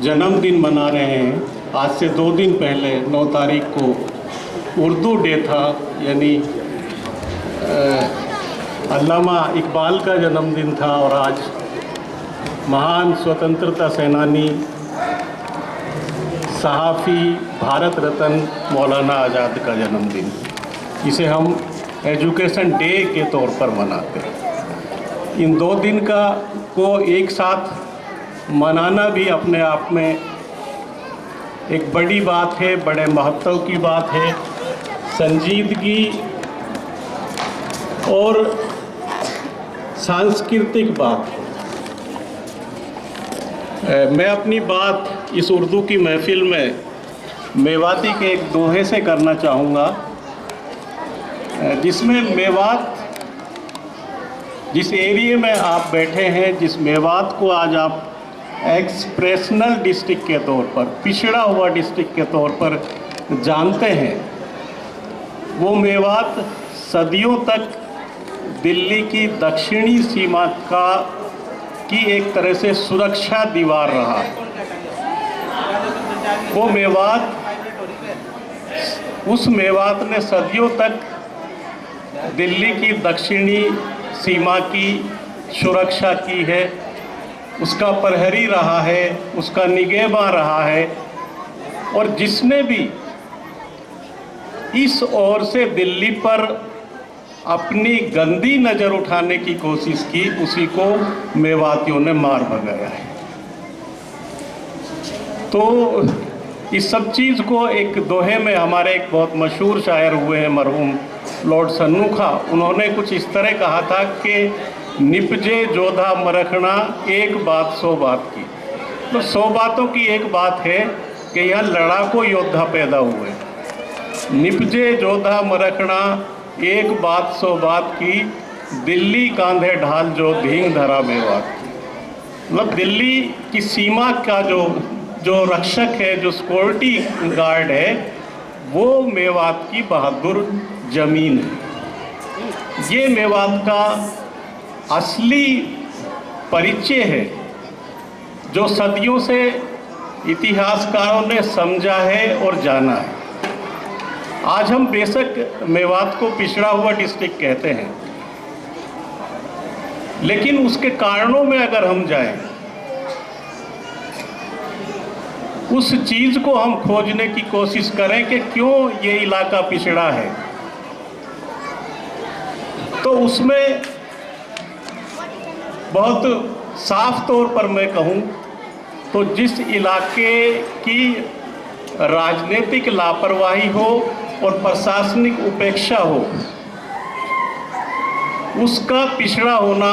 जन्मदिन मना रहे हैं। आज से 2 दिन पहले 9 तारीख को उर्दू डे था, यानी अल्लामा इकबाल का जन्मदिन था। और आज महान स्वतंत्रता सेनानी, सहाफ़ी, भारत रत्न मौलाना आज़ाद का जन्मदिन, इसे हम एजुकेशन डे के तौर पर मनाते हैं। इन 2 दिन को एक साथ मनाना भी अपने आप में एक बड़ी बात है, बड़े महत्व की बात है, संजीदगी और सांस्कृतिक बात है। मैं अपनी बात इस उर्दू की महफ़िल में मेवाती के एक दोहे से करना चाहूँगा, जिसमें मेवात, जिस एरिया में आप बैठे हैं, जिस मेवात को आज आप एक्सप्रेशनल डिस्ट्रिक्ट के तौर पर, पिछड़ा हुआ डिस्ट्रिक्ट के तौर पर जानते हैं, वो मेवात सदियों तक दिल्ली की दक्षिणी सीमा की एक तरह से सुरक्षा दीवार रहा। वो मेवात, उस मेवात ने सदियों तक दिल्ली की दक्षिणी सीमा की सुरक्षा की है, उसका प्रहरी रहा है, उसका निगहबान रहा है। और जिसने भी इस ओर से दिल्ली पर अपनी गंदी नज़र उठाने की कोशिश की, उसी को मेवातियों ने मार भगाया है। तो इस सब चीज़ को एक दोहे में हमारे एक बहुत मशहूर शायर हुए हैं, मरहूम लॉर्ड सन्नू खां, उन्होंने कुछ इस तरह कहा था कि निपजे जोधा मरखना, एक बात 100 बात की। तो 100 बातों की एक बात है कि यहाँ लड़ाकू योद्धा पैदा हुए। निपजे जोधा मरखना, एक बात 100 बात की, दिल्ली कांधे ढाल जो धींग धरा मेवात। मतलब दिल्ली की सीमा का जो रक्षक है, जो सिक्योरिटी गार्ड है, वो मेवात की बहादुर जमीन है। ये मेवात का असली परिचय है, जो सदियों से इतिहासकारों ने समझा है और जाना है। आज हम बेशक मेवात को पिछड़ा हुआ डिस्ट्रिक्ट कहते हैं, लेकिन उसके कारणों में अगर हम जाएं, उस चीज़ को हम खोजने की कोशिश करें कि क्यों ये इलाका पिछड़ा है, तो उसमें बहुत साफ तौर पर मैं कहूँ तो जिस इलाके की राजनीतिक लापरवाही हो और प्रशासनिक उपेक्षा हो, उसका पिछड़ा होना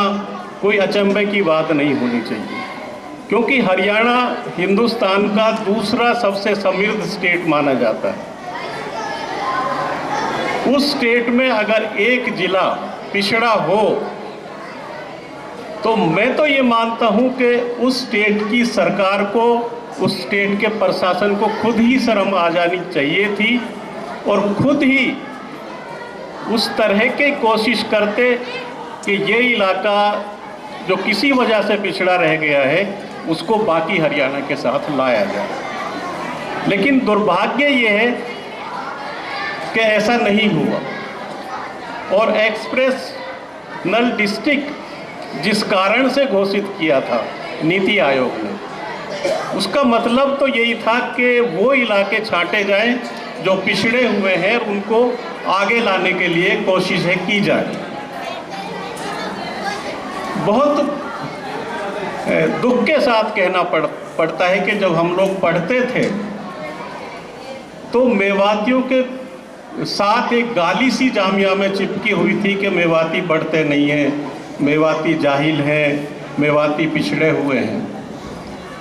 कोई अचंभे की बात नहीं होनी चाहिए। क्योंकि हरियाणा हिंदुस्तान का दूसरा सबसे समृद्ध स्टेट माना जाता है। उस स्टेट में अगर एक जिला पिछड़ा हो, तो मैं तो ये मानता हूँ कि उस स्टेट की सरकार को, उस स्टेट के प्रशासन को खुद ही शर्म आ जानी चाहिए थी और खुद ही उस तरह की कोशिश करते कि ये इलाका जो किसी वजह से पिछड़ा रह गया है, उसको बाकी हरियाणा के साथ लाया जाए। लेकिन दुर्भाग्य ये है कि ऐसा नहीं हुआ। और एक्सप्रेशनल डिस्ट्रिक्ट जिस कारण से घोषित किया था नीति आयोग ने, उसका मतलब तो यही था कि वो इलाके छांटे जाएं जो पिछड़े हुए हैं, उनको आगे लाने के लिए कोशिशें की जाए। बहुत दुख के साथ कहना पड़ता है कि जब हम लोग पढ़ते थे तो मेवातियों के साथ एक गाली सी जामिया में चिपकी हुई थी कि मेवाती पढ़ते नहीं हैं, मेवाती जाहिल हैं, मेवाती पिछड़े हुए हैं।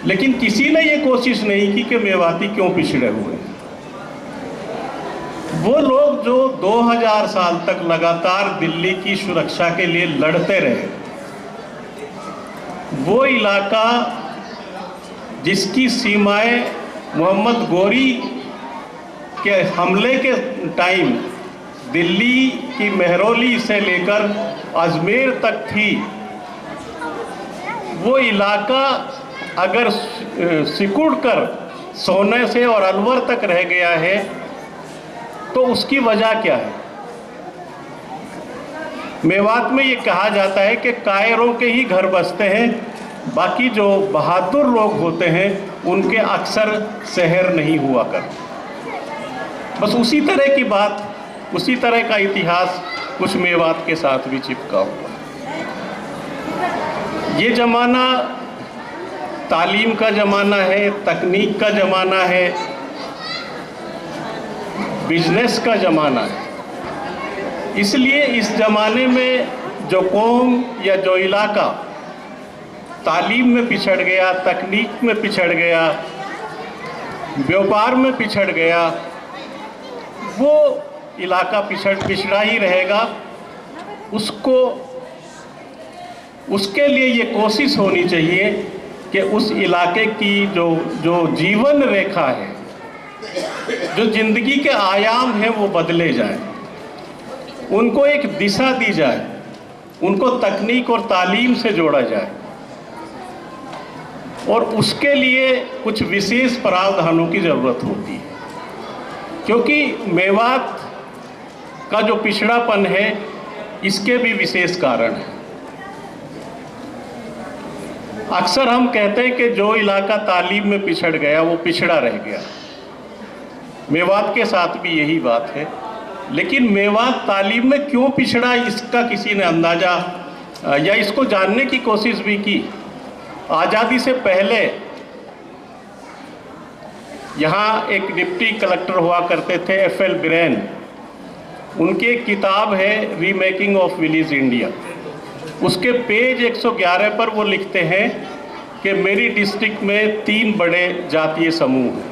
लेकिन किसी ने ये कोशिश नहीं की कि मेवाती क्यों पिछड़े हुए हैं। वो लोग जो 2000 साल तक लगातार दिल्ली की सुरक्षा के लिए लड़ते रहे, वो इलाका जिसकी सीमाएं मोहम्मद गोरी के हमले के टाइम दिल्ली की मेहरौली से लेकर अजमेर तक थी, वो इलाका अगर सिकुड़ कर सोने से और अलवर तक रह गया है तो उसकी वजह क्या है? मेवात में ये कहा जाता है कि कायरों के ही घर बसते हैं, बाकी जो बहादुर लोग होते हैं उनके अक्सर शहर नहीं हुआ करते। बस उसी तरह की बात, उसी तरह का इतिहास कुछ मेवात के साथ भी चिपका हुआ। ये ज़माना तालीम का ज़माना है, तकनीक का ज़माना है, बिजनेस का ज़माना है। इसलिए इस ज़माने में जो कौम या जो इलाका तालीम में पिछड़ गया, तकनीक में पिछड़ गया, व्यापार में पिछड़ गया, वो इलाका पिछड़ा ही रहेगा। उसके लिए ये कोशिश होनी चाहिए कि उस इलाके की जो जीवन रेखा है, जो जिंदगी के आयाम हैं, वो बदले जाएं, उनको एक दिशा दी जाए, उनको तकनीक और तालीम से जोड़ा जाए और उसके लिए कुछ विशेष प्रावधानों की ज़रूरत होती है। क्योंकि मेवात का जो पिछड़ापन है, इसके भी विशेष कारण हैं। अक्सर हम कहते हैं कि जो इलाका तालीम में पिछड़ गया वो पिछड़ा रह गया। मेवात के साथ भी यही बात है। लेकिन मेवात तालीम में क्यों पिछड़ा, इसका किसी ने अंदाज़ा या इसको जानने की कोशिश भी की। आज़ादी से पहले यहाँ एक डिप्टी कलेक्टर हुआ करते थे, FL बिरेन। उनकी एक किताब है रीमेकिंग ऑफ विलेज इंडिया। उसके पेज 111 पर वो लिखते हैं कि मेरी डिस्ट्रिक्ट में 3 बड़े जातीय समूह हैं,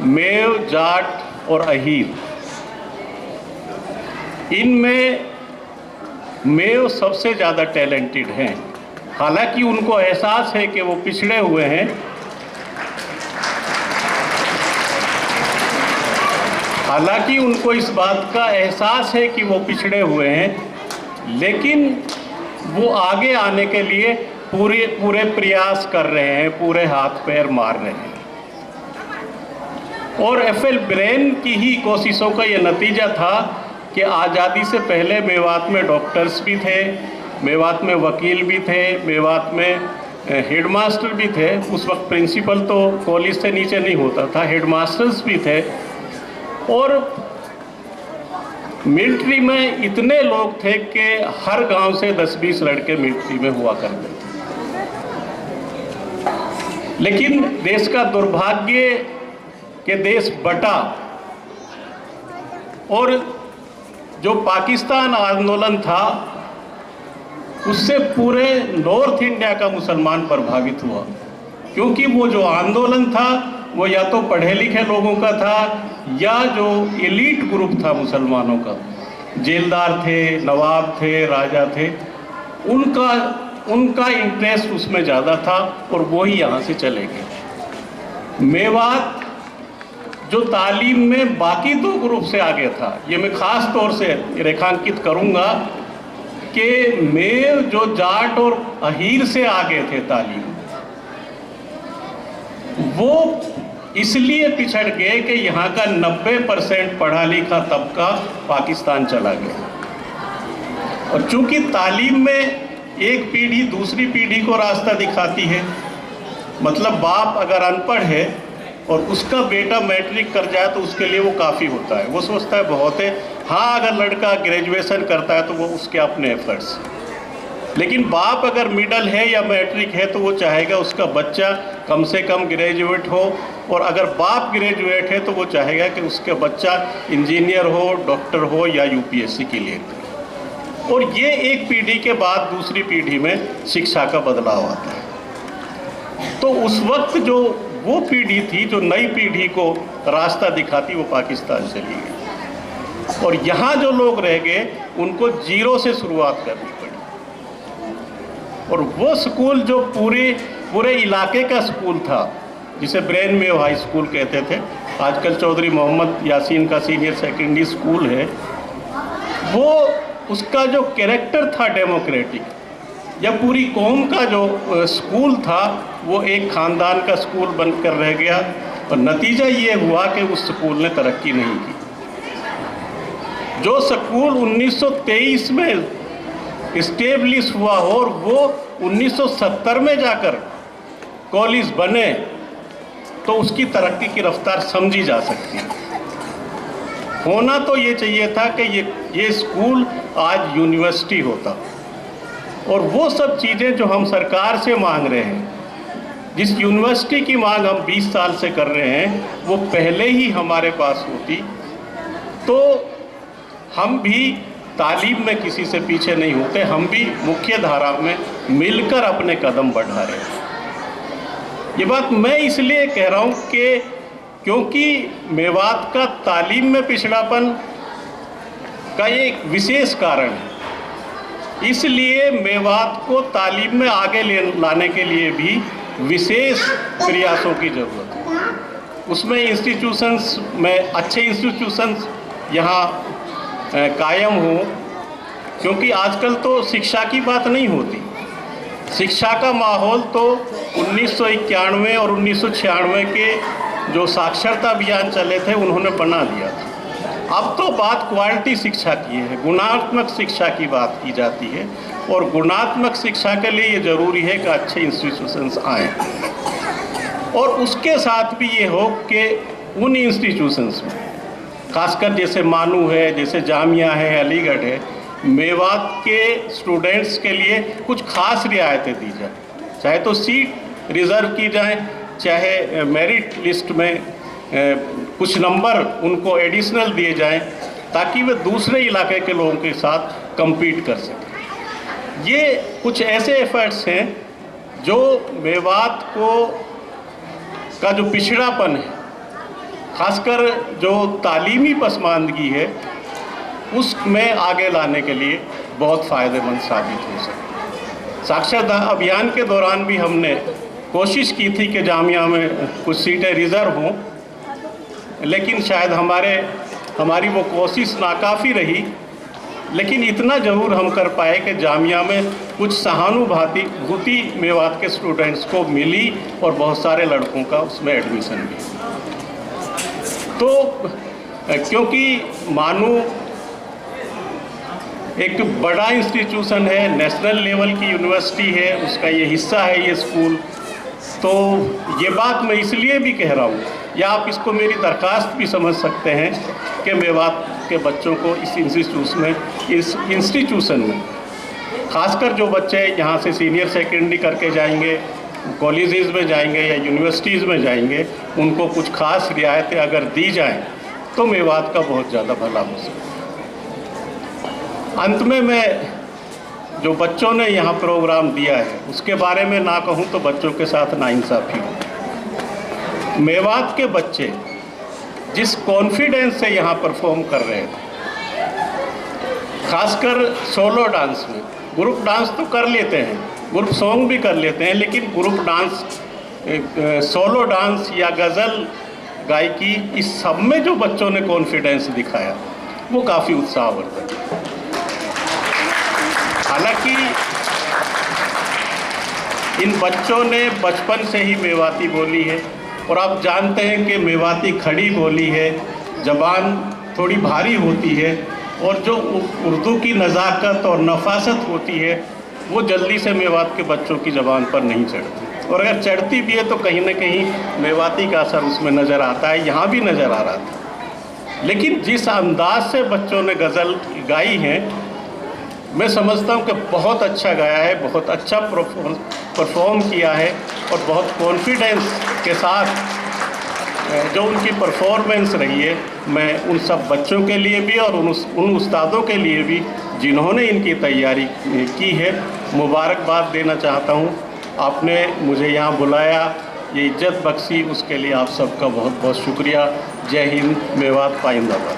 मेव, जाट और अहीर। इनमें मेव सबसे ज़्यादा टैलेंटेड हैं। हालांकि उनको एहसास है कि वो पिछड़े हुए हैं, हालांकि उनको इस बात का एहसास है कि वो पिछड़े हुए हैं, लेकिन वो आगे आने के लिए पूरे प्रयास कर रहे हैं, पूरे हाथ पैर मार रहे हैं। और FL बिरेन की ही कोशिशों का ये नतीजा था कि आज़ादी से पहले मेवात में डॉक्टर्स भी थे, मेवात में वकील भी थे, मेवात में हेडमास्टर भी थे। उस वक्त प्रिंसिपल तो कॉलेज से नीचे नहीं होता था, हेडमास्टर्स भी थे। और मिलिट्री में इतने लोग थे कि हर गांव से 10-20 लड़के मिलिट्री में हुआ करते थे। लेकिन देश का दुर्भाग्य कि देश बटा और जो पाकिस्तान आंदोलन था उससे पूरे नॉर्थ इंडिया का मुसलमान प्रभावित हुआ। क्योंकि वो जो आंदोलन था वो या तो पढ़े लिखे लोगों का था या जो एलीट ग्रुप था मुसलमानों का, जेलदार थे, नवाब थे, राजा थे, उनका इंटरेस्ट उसमें ज़्यादा था और वो ही यहाँ से चले गए। मेवात जो तालीम में बाकी 2 ग्रुप से आगे था, ये मैं ख़ास तौर से रेखांकित करूँगा कि मेव जो जाट और अहीर से आगे थे तालीम, वो इसलिए पिछड़ गए कि यहाँ का 90% पढ़ा लिखा तबका पाकिस्तान चला गया। और चूंकि तालीम में एक पीढ़ी दूसरी पीढ़ी को रास्ता दिखाती है, मतलब बाप अगर अनपढ़ है और उसका बेटा मैट्रिक कर जाए तो उसके लिए वो काफ़ी होता है, वो सोचता है बहुत है। हाँ, अगर लड़का ग्रेजुएशन करता है तो वो उसके अपने एफर्ट्स। लेकिन बाप अगर मिडल है या मैट्रिक है तो वो चाहेगा उसका बच्चा कम से कम ग्रेजुएट हो, और अगर बाप ग्रेजुएट है तो वो चाहेगा कि उसका बच्चा इंजीनियर हो, डॉक्टर हो या UPSC क्लियर करे। और ये एक पीढ़ी के बाद दूसरी पीढ़ी में शिक्षा का बदलाव आता है। तो उस वक्त जो वो पीढ़ी थी जो नई पीढ़ी को रास्ता दिखाती, वो पाकिस्तान चली गई और यहाँ जो लोग रह गए उनको जीरो से शुरुआत करनी पड़ी। और वो स्कूल जो पूरे इलाके का स्कूल था, जिसे ब्रेन में हाई स्कूल कहते थे, आजकल चौधरी मोहम्मद यासीन का सीनियर सेकेंडरी स्कूल है, वो उसका जो कैरेक्टर था डेमोक्रेटिक, या पूरी कौम का जो स्कूल था वो एक ख़ानदान का स्कूल बनकर रह गया, और नतीजा ये हुआ कि उस स्कूल ने तरक्की नहीं की। जो स्कूल 1923 में इस्टेब्लिश हुआ और वो 1970 में जाकर कॉलेज बने, तो उसकी तरक्की की रफ्तार समझी जा सकती है। होना तो ये चाहिए था कि ये स्कूल आज यूनिवर्सिटी होता, और वो सब चीज़ें जो हम सरकार से मांग रहे हैं, जिस यूनिवर्सिटी की मांग हम 20 साल से कर रहे हैं, वो पहले ही हमारे पास होती तो हम भी तालीम में किसी से पीछे नहीं होते, हम भी मुख्य धारा में मिलकर अपने कदम बढ़ा रहे हैं। ये बात मैं इसलिए कह रहा हूँ कि क्योंकि मेवात का तालीम में पिछड़ापन का एक विशेष कारण है, इसलिए मेवात को तालीम में आगे लाने के लिए भी विशेष प्रयासों की ज़रूरत है। उसमें इंस्टीट्यूशंस में अच्छे इंस्टीट्यूशंस यहाँ कायम हो, क्योंकि आजकल तो शिक्षा की बात नहीं होती। शिक्षा का माहौल तो 1991 और 1996 के जो साक्षरता अभियान चले थे उन्होंने बना दिया था। अब तो बात क्वालिटी शिक्षा की है, गुणात्मक शिक्षा की बात की जाती है, और गुणात्मक शिक्षा के लिए ये ज़रूरी है कि अच्छे इंस्टीट्यूशंस आएँ, और उसके साथ भी ये हो कि उन इंस्टीट्यूशंस में, खासकर जैसे मानू है, जैसे जामिया है, अलीगढ़ है, मेवात के स्टूडेंट्स के लिए कुछ खास रियायतें दी जाए, चाहे तो सीट रिज़र्व की जाए, चाहे मेरिट लिस्ट में कुछ नंबर उनको एडिशनल दिए जाएं, ताकि वे दूसरे इलाके के लोगों के साथ compete कर सकें। ये कुछ ऐसे एफर्ट्स हैं जो मेवात का जो पिछड़ापन है, खासकर जो तालीमी पसमानदगी है, उसमें आगे लाने के लिए बहुत फ़ायदेमंद साबित हो सके। साक्षरता अभियान के दौरान भी हमने कोशिश की थी कि जामिया में कुछ सीटें रिज़र्व हों, लेकिन शायद हमारी वो कोशिश नाकाफ़ी रही। लेकिन इतना ज़रूर हम कर पाए कि जामिया में कुछ सहानुभूति मेवात के स्टूडेंट्स को मिली, और बहुत सारे लड़कों का उसमें एडमिशन भी। तो क्योंकि मानू एक बड़ा इंस्टीट्यूशन है, नेशनल लेवल की यूनिवर्सिटी है, उसका ये हिस्सा है ये स्कूल, तो ये बात मैं इसलिए भी कह रहा हूँ, या आप इसको मेरी दरख्वास्त भी समझ सकते हैं कि मेवात के बच्चों को इस इंस्टीट्यूशन में, खासकर जो बच्चे यहाँ से सीनियर सेकेंडरी करके जाएंगे, कॉलेजेस में जाएंगे या यूनिवर्सिटीज़ में जाएंगे, उनको कुछ खास रियायतें अगर दी जाएं तो मेवात का बहुत ज़्यादा भला हो सकता है। अंत में मैं जो बच्चों ने यहाँ प्रोग्राम दिया है उसके बारे में ना कहूँ तो बच्चों के साथ नाइंसाफ़ी हो। मेवात के बच्चे जिस कॉन्फिडेंस से यहाँ परफॉर्म कर रहे थे, खासकर सोलो डांस में, ग्रुप डांस तो कर लेते हैं, ग्रुप सॉन्ग भी कर लेते हैं, लेकिन ग्रुप डांस, सोलो डांस या गज़ल गायकी, इस सब में जो बच्चों ने कॉन्फिडेंस दिखाया वो काफ़ी उत्साहवर्धक है। हालांकि इन बच्चों ने बचपन से ही मेवाती बोली है, और आप जानते हैं कि मेवाती खड़ी बोली है, ज़बान थोड़ी भारी होती है, और जो उर्दू की नज़ाकत और नफासत होती है वो जल्दी से मेवात के बच्चों की ज़बान पर नहीं चढ़ती, और अगर चढ़ती भी है तो कहीं ना कहीं मेवाती का असर उसमें नज़र आता है, यहाँ भी नज़र आ रहा था। लेकिन जिस अंदाज से बच्चों ने गज़ल गाई है, मैं समझता हूँ कि बहुत अच्छा गाया है, बहुत अच्छा परफॉर्म किया है, और बहुत कॉन्फिडेंस के साथ जो उनकी परफॉर्मेंस रही है, मैं उन सब बच्चों के लिए भी और उन उस्तादों के लिए भी जिन्होंने इनकी तैयारी की है, मुबारकबाद देना चाहता हूँ। आपने मुझे यहाँ बुलाया, ये इज्जत बख्शी, उसके लिए आप सबका बहुत बहुत शुक्रिया। जय हिंद, मेवात पाइंदाबाद।